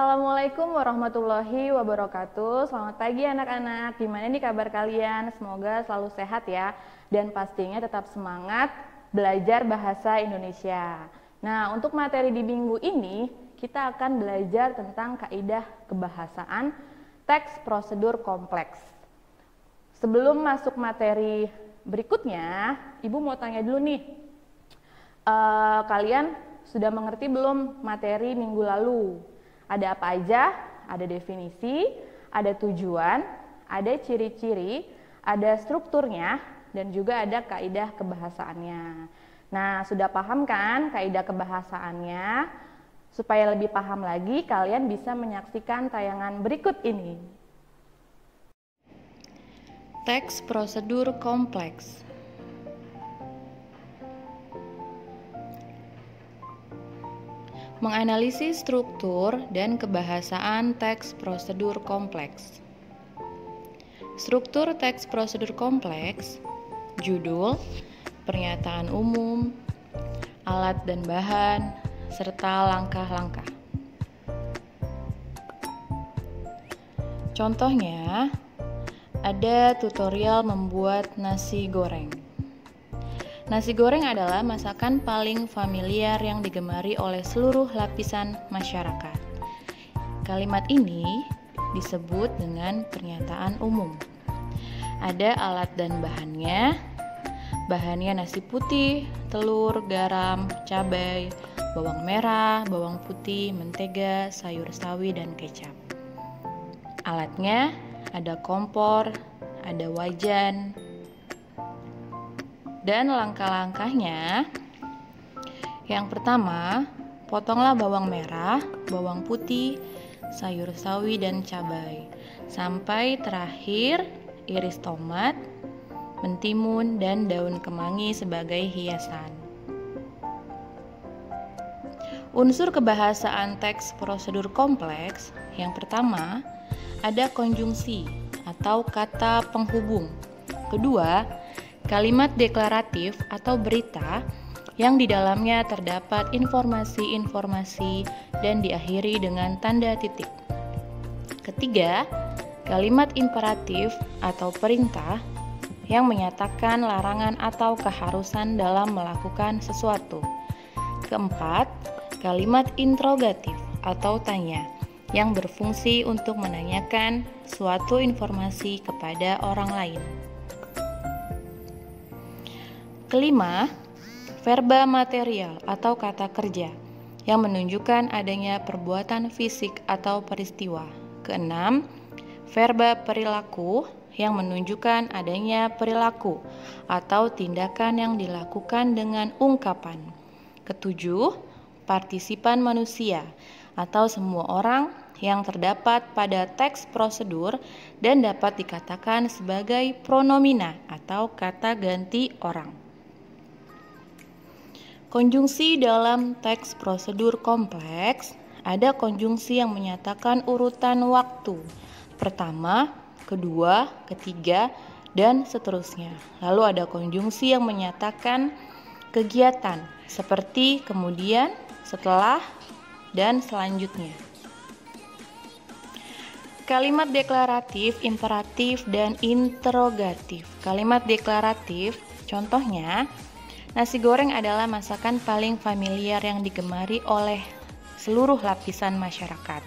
Assalamualaikum warahmatullahi wabarakatuh. Selamat pagi anak-anak. Gimana nih kabar kalian? Semoga selalu sehat ya. Dan pastinya tetap semangat belajar bahasa Indonesia. Nah, untuk materi di minggu ini, kita akan belajar tentang kaidah kebahasaan teks prosedur kompleks. Sebelum masuk materi berikutnya, Ibu mau tanya dulu nih. Kalian sudah mengerti belum materi minggu lalu? Ada apa aja? Ada definisi, ada tujuan, ada ciri-ciri, ada strukturnya, dan juga ada kaidah kebahasaannya. Nah, sudah paham kan kaidah kebahasaannya? Supaya lebih paham lagi, kalian bisa menyaksikan tayangan berikut ini. Teks prosedur kompleks. Menganalisis struktur dan kebahasaan teks prosedur kompleks. Struktur teks prosedur kompleks, judul, pernyataan umum, alat dan bahan, serta langkah-langkah. Contohnya, ada tutorial membuat nasi goreng. Nasi goreng adalah masakan paling familiar yang digemari oleh seluruh lapisan masyarakat. Kalimat ini disebut dengan pernyataan umum. Ada alat dan bahannya. Bahannya nasi putih, telur, garam, cabai, bawang merah, bawang putih, mentega, sayur sawi, dan kecap. Alatnya ada kompor, ada wajan, dan langkah-langkahnya. Yang pertama, potonglah bawang merah, bawang putih, sayur sawi, dan cabai. Sampai terakhir, iris tomat, mentimun, dan daun kemangi sebagai hiasan. Unsur kebahasaan teks prosedur kompleks, yang pertama, ada konjungsi atau kata penghubung. Kedua, kalimat deklaratif atau berita yang di dalamnya terdapat informasi-informasi dan diakhiri dengan tanda titik. Ketiga, kalimat imperatif atau perintah yang menyatakan larangan atau keharusan dalam melakukan sesuatu. Keempat, kalimat interrogatif atau tanya yang berfungsi untuk menanyakan suatu informasi kepada orang lain. Kelima, verba material atau kata kerja yang menunjukkan adanya perbuatan fisik atau peristiwa. Keenam, verba perilaku yang menunjukkan adanya perilaku atau tindakan yang dilakukan dengan ungkapan. Ketujuh, partisipan manusia atau semua orang yang terdapat pada teks prosedur dan dapat dikatakan sebagai pronomina atau kata ganti orang. Konjungsi dalam teks prosedur kompleks, ada konjungsi yang menyatakan urutan waktu, pertama, kedua, ketiga, dan seterusnya. Lalu ada konjungsi yang menyatakan kegiatan, seperti kemudian, setelah, dan selanjutnya. Kalimat deklaratif, imperatif, dan interrogatif. Kalimat deklaratif, contohnya, nasi goreng adalah masakan paling familiar yang digemari oleh seluruh lapisan masyarakat.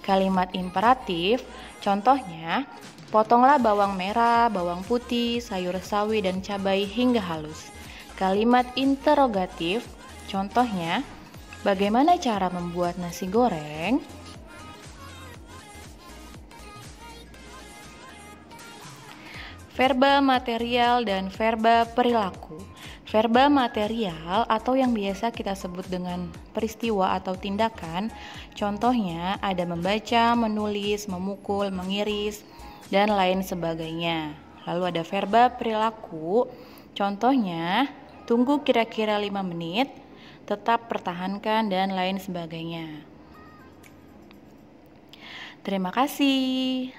Kalimat imperatif, contohnya, potonglah bawang merah, bawang putih, sayur sawi, dan cabai hingga halus. Kalimat interrogatif, contohnya, bagaimana cara membuat nasi goreng? Verba material dan verba perilaku. Verba material atau yang biasa kita sebut dengan peristiwa atau tindakan, contohnya ada membaca, menulis, memukul, mengiris, dan lain sebagainya. Lalu ada verba perilaku, contohnya tunggu kira-kira 5 menit, tetap pertahankan, dan lain sebagainya. Terima kasih.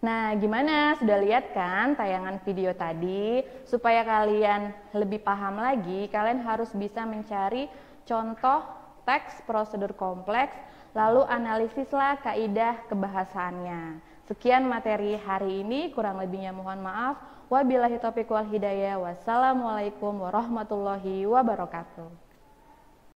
Nah, gimana? Sudah lihat kan tayangan video tadi? Supaya kalian lebih paham lagi, kalian harus bisa mencari contoh teks, prosedur kompleks, lalu analisislah kaidah kebahasaannya. Sekian materi hari ini, kurang lebihnya mohon maaf. Wabillahi taufiq wal hidayah. Wassalamualaikum warahmatullahi wabarakatuh.